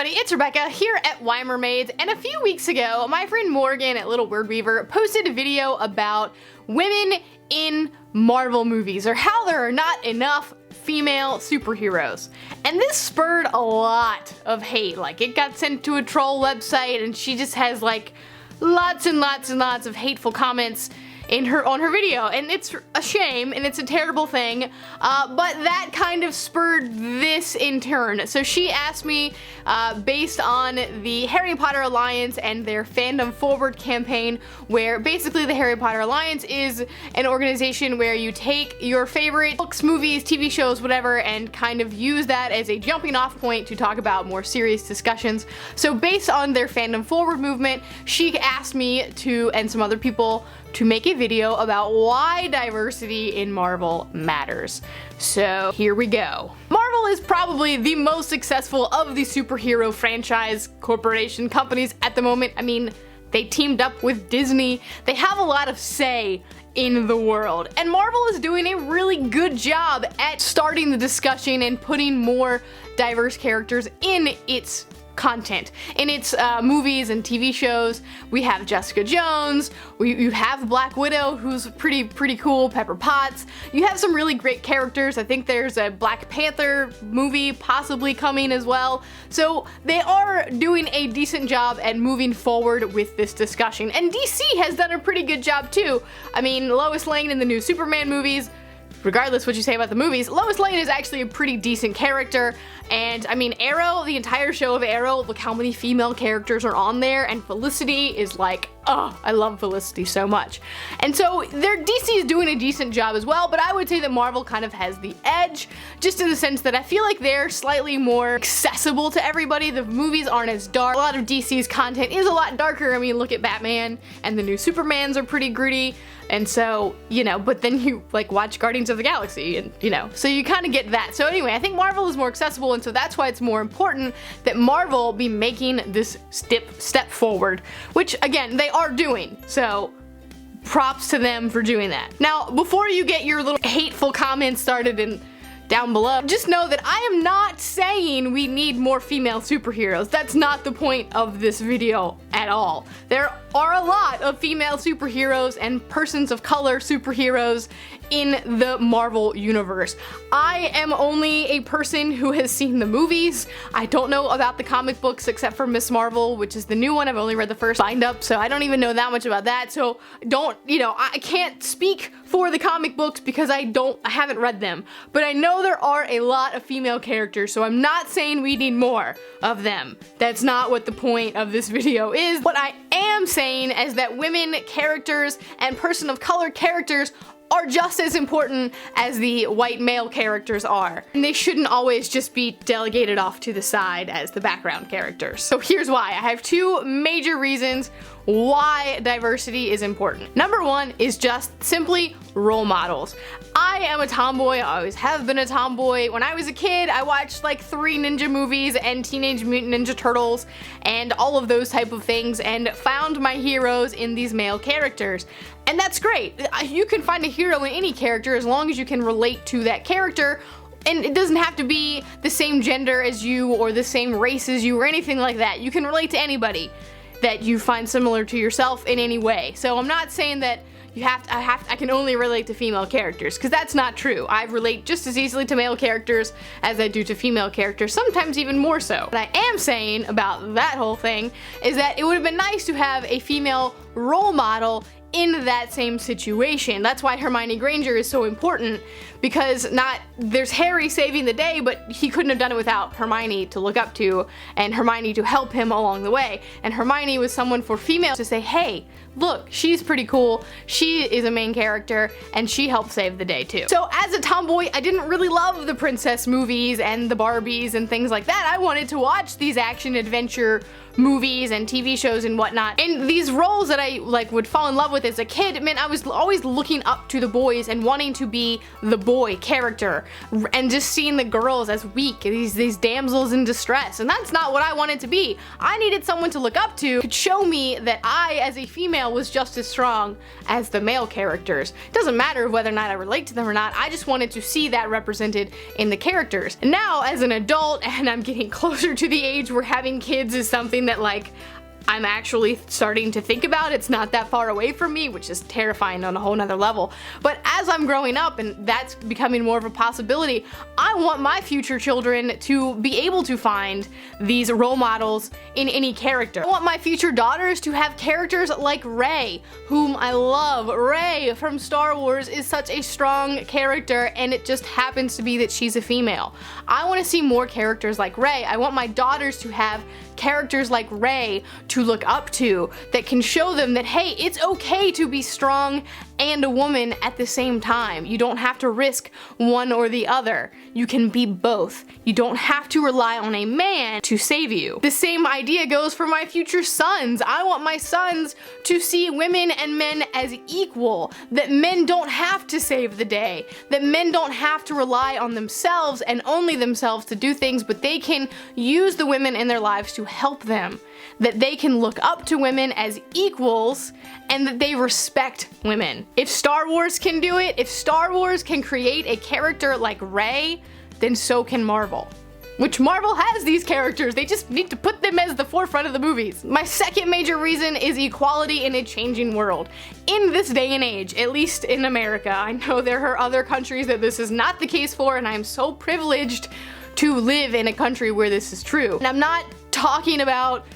everybody, it's Rebecca here at WhyMermaids, and a few weeks ago, my friend Morgan at Little Word Weaver posted a video about women in Marvel movies, or how there are not enough female superheroes. And this spurred a lot of hate. Like, it got sent to a troll website, and she just has like lots and lots and lots of hateful comments on her video, and it's a shame and it's a terrible thing, but that kind of spurred this in turn. So she asked me, based on the Harry Potter Alliance and their Fandom Forward campaign, where basically the Harry Potter Alliance is an organization where you take your favorite books, movies, TV shows, whatever, and kind of use that as a jumping off point to talk about more serious discussions. So based on their Fandom Forward movement, she asked me to, and some other people, to make a video about why diversity in Marvel matters. So here we go. Marvel is probably the most successful of the superhero franchise corporation companies at the moment. I mean, they teamed up with Disney. They have a lot of say in the world, and Marvel is doing a really good job at starting the discussion and putting more diverse characters in its content, in its movies and TV shows. We have Jessica Jones, you have Black Widow, who's pretty cool, Pepper Potts. You have some really great characters. I think there's a Black Panther movie possibly coming as well. So they are doing a decent job at moving forward with this discussion. And DC has done a pretty good job too. I mean, Lois Lane in the new Superman movies, regardless what you say about the movies, Lois Lane is actually a pretty decent character. And I mean, Arrow, the entire show of Arrow, look how many female characters are on there, and Felicity is like, oh, I love Felicity so much. And so DC is doing a decent job as well, but I would say that Marvel kind of has the edge, just in the sense that I feel like they're slightly more accessible to everybody. The movies aren't as dark. A lot of DC's content is a lot darker. I mean, look at Batman, and the new Supermans are pretty gritty. And so, you know, but then you like watch Guardians of the Galaxy, and you know, so you kind of get that. So anyway, I think Marvel is more accessible, and so that's why it's more important that Marvel be making this step forward, which again, they are doing. So props to them for doing that. Now, before you get your little hateful comments started down below, just know that I am not saying we need more female superheroes. That's not the point of this video at all. There are a lot of female superheroes and persons of color superheroes in the Marvel universe. I am only a person who has seen the movies. I don't know about the comic books except for Ms. Marvel, which is the new one. I've only read the first bind up, so I don't even know that much about that. So I can't speak for the comic books because I haven't read them. But I know there are a lot of female characters, so I'm not saying we need more of them. That's not what the point of this video is. What I am saying is that women characters and person of color characters are just as important as the white male characters are. And they shouldn't always just be delegated off to the side as the background characters. So here's why. I have two major reasons why diversity is important. Number one is just simply role models. I am a tomboy, I always have been a tomboy. When I was a kid, I watched like 3 ninja movies and Teenage Mutant Ninja Turtles and all of those type of things, and found my heroes in these male characters. And that's great. You can find a hero in any character as long as you can relate to that character. And it doesn't have to be the same gender as you or the same race as you or anything like that. You can relate to anybody that you find similar to yourself in any way. So I'm not saying that I can only relate to female characters, because that's not true. I relate just as easily to male characters as I do to female characters, sometimes even more so. What I am saying about that whole thing is that it would have been nice to have a female role model in that same situation. That's why Hermione Granger is so important, because there's Harry saving the day, but he couldn't have done it without Hermione to look up to and Hermione to help him along the way. And Hermione was someone for females to say, hey, look, she's pretty cool, she is a main character, and she helped save the day too. So as a tomboy, I didn't really love the princess movies and the Barbies and things like that. I wanted to watch these action adventure movies and TV shows and whatnot. And these roles that I would fall in love with as a kid meant I was always looking up to the boys and wanting to be the boy character. and just seeing the girls as weak, these damsels in distress, and that's not what I wanted to be. I needed someone to look up to, could show me that I, as a female, was just as strong as the male characters. It doesn't matter whether or not I relate to them or not, I just wanted to see that represented in the characters. And now, as an adult, and I'm getting closer to the age where having kids is something that, like, I'm actually starting to think about. It's not that far away from me, which is terrifying on a whole nother level. But as I'm growing up and that's becoming more of a possibility, I want my future children to be able to find these role models in any character. I want my future daughters to have characters like Rey, whom I love. Rey from Star Wars is such a strong character, and it just happens to be that she's a female. I want to see more characters like Rey. I want my daughters to have characters like Rey to look up to, that can show them that, hey, it's okay to be strong and a woman at the same time. You don't have to risk one or the other. You can be both. You don't have to rely on a man to save you. The same idea goes for my future sons. I want my sons to see women and men as equal, that men don't have to save the day, that men don't have to rely on themselves and only themselves to do things, but they can use the women in their lives to help them, that they can look up to women as equals, and that they respect women. If Star Wars can do it, if Star Wars can create a character like Rey, then so can Marvel. Which Marvel has these characters, they just need to put them as the forefront of the movies. My second major reason is equality in a changing world. In this day and age, at least in America, I know there are other countries that this is not the case for, and I'm so privileged to live in a country where this is true. And I'm not talking about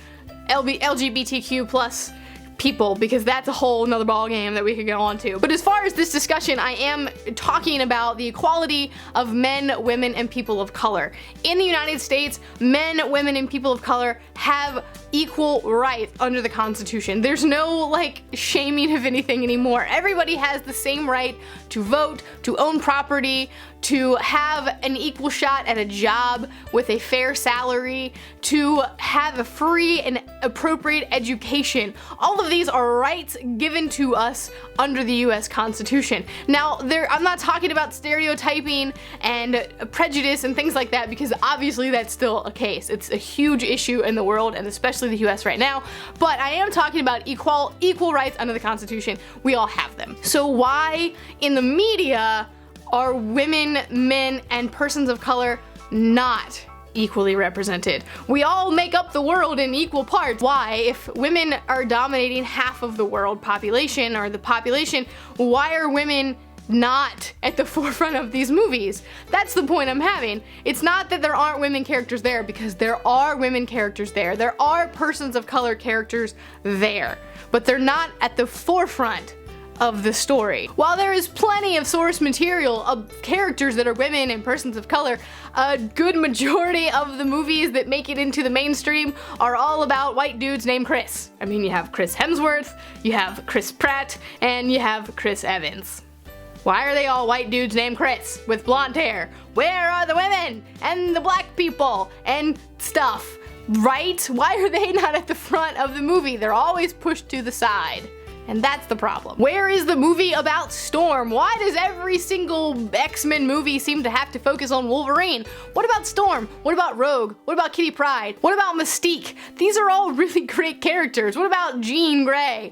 LGBTQ plus people, because that's a whole nother ball game that we could go on to. But as far as this discussion, I am talking about the equality of men, women, and people of color. In the United States, men, women, and people of color have equal rights under the Constitution. There's no, like, shaming of anything anymore. Everybody has the same right to vote, to own property, to have an equal shot at a job with a fair salary, to have a free and appropriate education. All of these are rights given to us under the US Constitution. Now, I'm not talking about stereotyping and prejudice and things like that, because obviously that's still a case. It's a huge issue in the world, and especially the US right now, but I am talking about equal rights under the Constitution. We all have them. So why in the media are women, men, and persons of color not equally represented? We all make up the world in equal parts. Why, if women are dominating half of the world population, or the population, why are women not at the forefront of these movies? That's the point I'm having. It's not that there aren't women characters there, because there are women characters there. There are persons of color characters there, but they're not at the forefront of the story. While there is plenty of source material of characters that are women and persons of color, a good majority of the movies that make it into the mainstream are all about white dudes named Chris. I mean, you have Chris Hemsworth, you have Chris Pratt, and you have Chris Evans. Why are they all white dudes named Chris with blonde hair? Where are the women and the black people and stuff, right? Why are they not at the front of the movie? They're always pushed to the side. And that's the problem. Where is the movie about Storm? Why does every single X-Men movie seem to have to focus on Wolverine? What about Storm? What about Rogue? What about Kitty Pryde? What about Mystique? These are all really great characters. What about Jean Grey?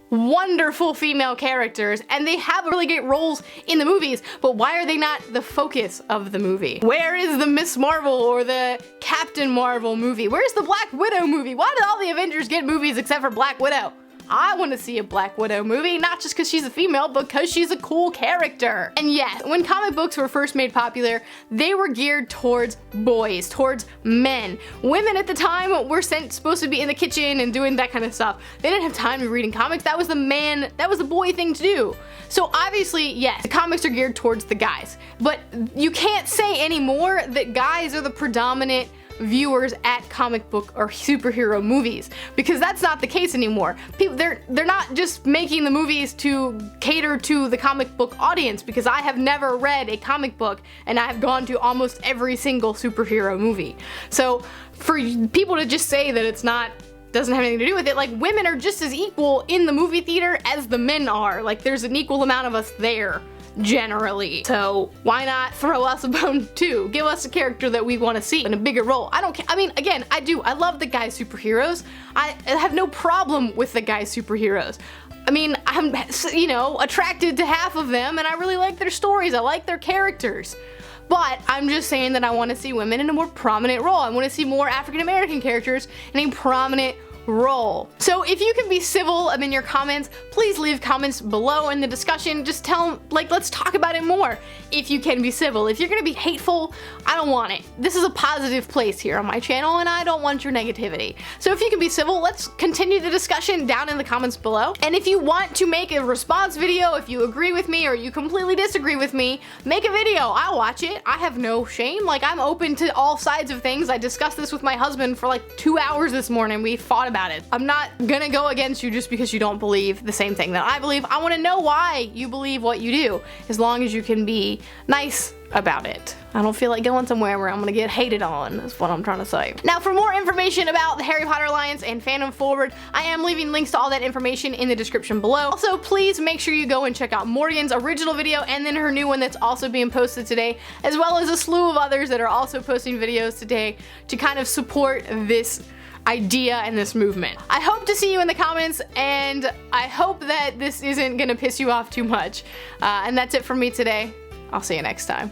Wonderful female characters, and they have really great roles in the movies, but why are they not the focus of the movie? Where is the Miss Marvel or the Captain Marvel movie? Where's the Black Widow movie? Why did all the Avengers get movies except for Black Widow? I want to see a Black Widow movie, not just because she's a female, but because she's a cool character. And yes, when comic books were first made popular, they were geared towards boys, towards men. Women at the time were supposed to be in the kitchen and doing that kind of stuff. They didn't have time to be reading comics. That was the boy thing to do. So obviously, yes, the comics are geared towards the guys, but you can't say anymore that guys are the predominant viewers at comic book or superhero movies, because that's not the case anymore. People, they're not just making the movies to cater to the comic book audience, because I have never read a comic book and I have gone to almost every single superhero movie. So for people to just say that it's not, doesn't have anything to do with it, like, women are just as equal in the movie theater as the men are. Like, there's an equal amount of us there. generally. So why not throw us a bone too? Give us a character that we want to see in a bigger role. I don't care. I mean, again, I love the guy superheroes. I have no problem with the guy superheroes. I mean, I'm, you know, attracted to half of them, and I really like their stories. I like their characters. But I'm just saying that I want to see women in a more prominent role. I want to see more African American characters in a prominent role. So if you can be civil in your comments, please leave comments below in the discussion. Just tell them, like, let's talk about it more. If you can be civil. If you're gonna be hateful, I don't want it. This is a positive place here on my channel, and I don't want your negativity. So if you can be civil, let's continue the discussion down in the comments below. And if you want to make a response video, if you agree with me or you completely disagree with me, make a video. I'll watch it. I have no shame. Like, I'm open to all sides of things. I discussed this with my husband for like 2 hours this morning. We fought about it. I'm not gonna go against you just because you don't believe the same thing that I believe. I want to know why you believe what you do, as long as you can be nice about it. I don't feel like going somewhere where I'm gonna get hated on, is what I'm trying to say. Now, for more information about the Harry Potter Alliance and Fandom Forward, I am leaving links to all that information in the description below. Also, please make sure you go and check out Morgan's original video and then her new one that's also being posted today, as well as a slew of others that are also posting videos today to kind of support this idea and this movement. I hope to see you in the comments, and I hope that this isn't gonna piss you off too much. And that's it from me today. I'll see you next time.